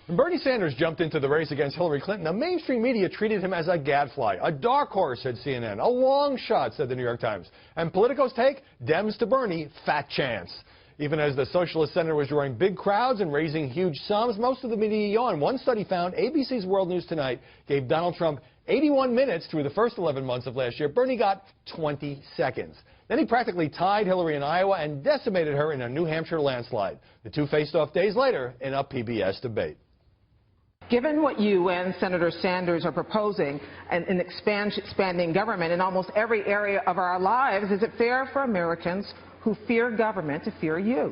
When Bernie Sanders jumped into the race against Hillary Clinton, the mainstream media treated him as a gadfly, a dark horse, said CNN, a long shot, said the New York Times. And Politico's take, Dems to Bernie, fat chance. Even as the socialist senator was drawing big crowds and raising huge sums, most of the media yawned. One study found ABC's World News Tonight gave Donald Trump 81 minutes through the first 11 months of last year. Bernie got 20 seconds. Then he practically tied Hillary in Iowa and decimated her in a New Hampshire landslide. The two faced off days later in a PBS debate. Given what you and Senator Sanders are proposing, an expanding government in almost every area of our lives, is it fair for Americans who fear government to fear you?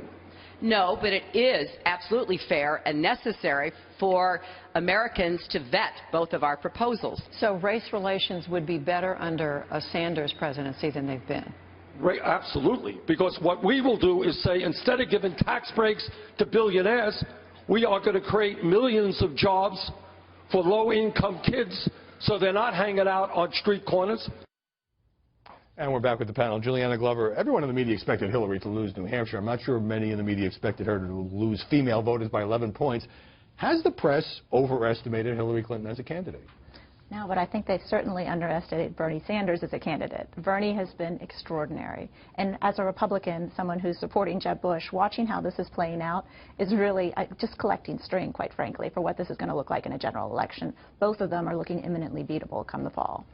No, but it is absolutely fair and necessary for Americans to vet both of our proposals. So race relations would be better under a Sanders presidency than they've been? Right, absolutely, because what we will do is say, instead of giving tax breaks to billionaires, we are going to create millions of jobs for low-income kids so they're not hanging out on street corners. And we're back with the panel. Juliana Glover, everyone in the media expected Hillary to lose New Hampshire. I'm not sure many in the media expected her to lose female voters by 11 points. Has the press overestimated Hillary Clinton as a candidate? No, but I think they've certainly underestimated Bernie Sanders as a candidate. Bernie has been extraordinary. And as a Republican, someone who's supporting Jeb Bush, watching how this is playing out is really just collecting string, quite frankly, for what this is going to look like in a general election. Both of them are looking imminently beatable come the fall.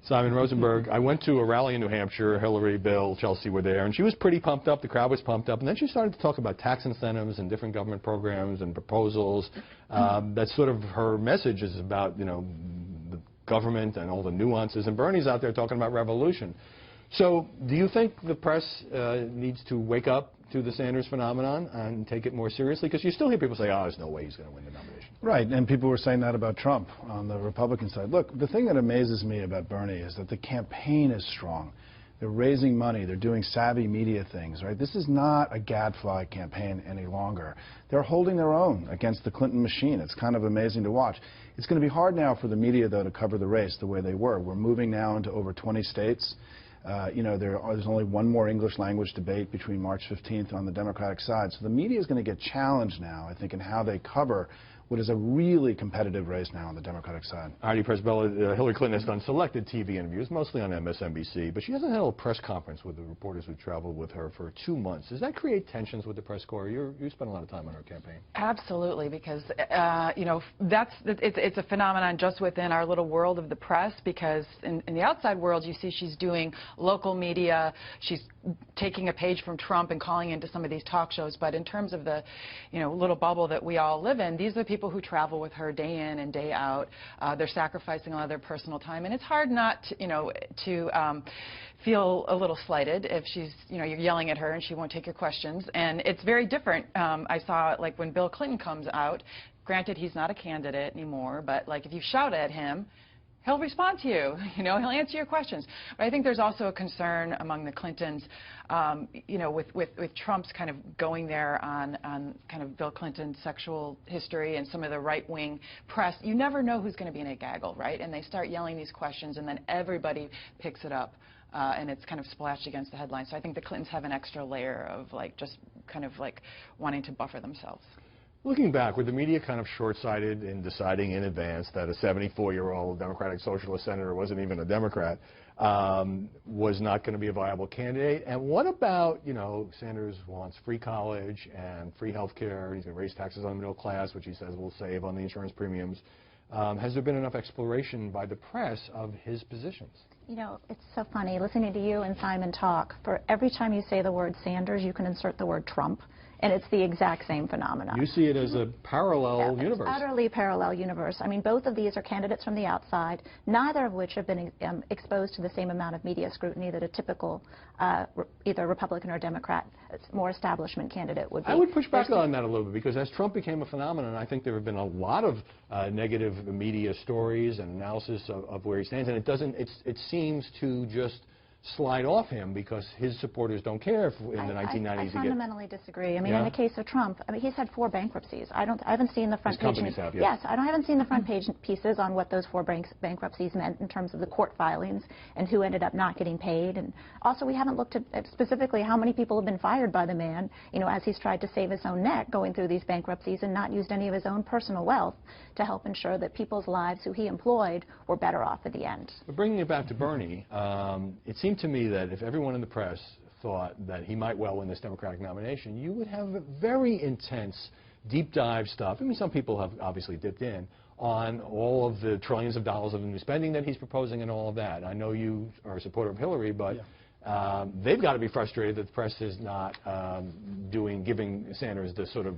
Simon Rosenberg, I went to a rally in New Hampshire. Hillary, Bill, Chelsea were there, and she was pretty pumped up. The crowd was pumped up. And then she started to talk about tax incentives and different government programs and proposals. That's sort of her message is about, you know, the government and all the nuances. And Bernie's out there talking about revolution. So do you think the press needs to wake up to the Sanders phenomenon and take it more seriously? Because you still hear people say, oh, there's no way he's going to win the nomination. Right, and people were saying that about Trump on the Republican side. Look, the thing that amazes me about Bernie is that the campaign is strong. They're raising money. They're doing savvy media things, right? This is not a gadfly campaign any longer. They're holding their own against the Clinton machine. It's kind of amazing to watch. It's going to be hard now for the media, though, to cover the race the way they were. We're moving now into over 20 states. You know, there's only one more English language debate between March 15th on the Democratic side. So the media is going to get challenged now, I think, in how they cover what is a really competitive race now on the Democratic side. Heidi Presbella, Hillary Clinton has done selected TV interviews, mostly on MSNBC, but she hasn't held a press conference with the reporters who traveled with her for 2 months. Does that create tensions with the press corps? You spent a lot of time on her campaign. Absolutely, because you know, it's a phenomenon just within our little world of the press, because in the outside world you see she's doing local media, she's taking a page from Trump and calling into some of these talk shows, but in terms of the, you know, little bubble that we all live in, these are the people who travel with her day in and day out. They're sacrificing a lot of their personal time, and it's hard not to, you know, to feel a little slighted if she's, you know, you're yelling at her and she won't take your questions. And it's very different. I saw, like, when Bill Clinton comes out, granted he's not a candidate anymore, but like if you shout at him, he'll respond to you, you know, he'll answer your questions. But I think there's also a concern among the Clintons, you know, with Trump's kind of going there on kind of Bill Clinton's sexual history and some of the right-wing press. You never know who's going to be in a gaggle, right? And they start yelling these questions, and then everybody picks it up. And it's kind of splashed against the headlines. So I think the Clintons have an extra layer of, like, just kind of like wanting to buffer themselves. Looking back, were the media kind of short-sighted in deciding in advance that a 74-year-old Democratic Socialist senator wasn't even a Democrat, was not going to be a viable candidate? And what about, you know, Sanders wants free college and free health care. He's going to raise taxes on the middle class, which he says will save on the insurance premiums. Has there been enough exploration by the press of his positions? You know, it's so funny listening to you and Simon talk. For every time you say the word Sanders, you can insert the word Trump. And it's the exact same phenomenon. You see it as a parallel universe. It's utterly parallel universe. I mean, both of these are candidates from the outside, neither of which have been exposed to the same amount of media scrutiny that a typical either Republican or Democrat, more establishment candidate would be. I would push back on that a little bit, because as Trump became a phenomenon, I think there have been a lot of negative media stories and analysis of where he stands, and it seems to just slide off him because his supporters don't care if in the 1990s I fundamentally disagree. I mean, Yeah? in the case of Trump, I mean, he's had 4 bankruptcies. I haven't seen the front His page. companies have, yes, I haven't seen the front page pieces on what those 4 bankruptcies meant in terms of the court filings and who ended up not getting paid. And also, we haven't looked at specifically how many people have been fired by the man, you know, as he's tried to save his own neck going through these bankruptcies and not used any of his own personal wealth to help ensure that people's lives who he employed were better off at the end. But bringing it back to Bernie, it seemed to me that if everyone in the press thought that he might well win this Democratic nomination, you would have very intense, deep dive stuff. I mean, some people have obviously dipped in on all of the trillions of dollars of new spending that he's proposing and all of that. I know you are a supporter of Hillary, but they've got to be frustrated that the press is not giving Sanders the sort of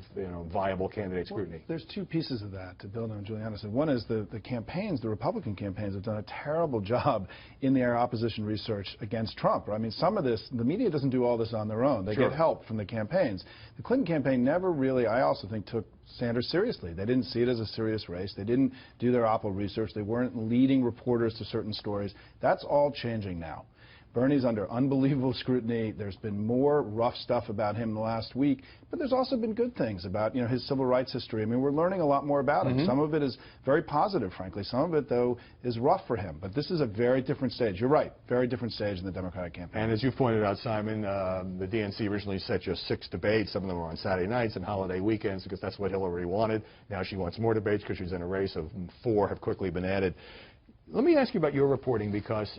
viable candidate scrutiny. Well, there's 2 pieces of that to build on what Juliana said. One is the campaigns, the Republican campaigns have done a terrible job in their opposition research against Trump. I mean, some of this, the media doesn't do all this on their own. They get help from the campaigns. The Clinton campaign never really, I also think, took Sanders seriously. They didn't see it as a serious race. They didn't do their Oppo research. They weren't leading reporters to certain stories. That's all changing now. Bernie's under unbelievable scrutiny. There's been more rough stuff about him in the last week, but there's also been good things about his civil rights history. I mean, we're learning a lot more about him. Some of it is very positive, frankly. Some of it, though, is rough for him. But this is a very different stage. You're right, very different stage in the Democratic campaign. And as you pointed out, Simon, the DNC originally set just 6 debates. Some of them were on Saturday nights and holiday weekends because that's what Hillary wanted. Now she wants more debates because she's in a race of 4 have quickly been added. Let me ask you about your reporting because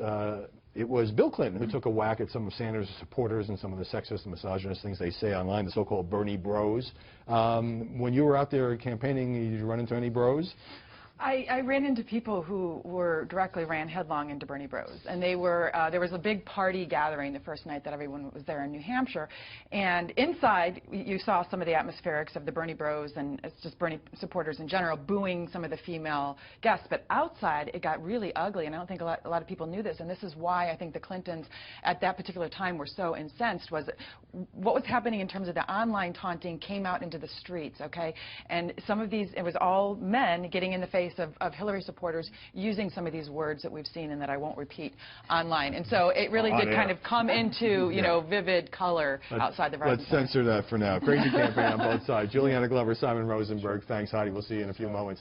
it was Bill Clinton who took a whack at some of Sanders' supporters and some of the sexist and misogynist things they say online, the so-called Bernie bros. When you were out there campaigning, did you run into any bros? I ran into people who directly ran headlong into Bernie bros, and they were there was a big party gathering the first night that everyone was there in New Hampshire, and inside you saw some of the atmospherics of the Bernie bros and it's just Bernie supporters in general booing some of the female guests, but outside it got really ugly, and I don't think a lot of people knew this, and this is why I think the Clintons at that particular time were so incensed, was what was happening in terms of the online taunting came out into the streets, okay, and some of these, it was all men getting in the face of Hillary supporters using some of these words that we've seen and that I won't repeat online. And so it really did kind of come into, vivid color outside the Rising Let's censor that for now. Crazy campaign on both sides. Juliana Glover, Simon Rosenberg, thanks, Heidi. We'll see you in a few moments.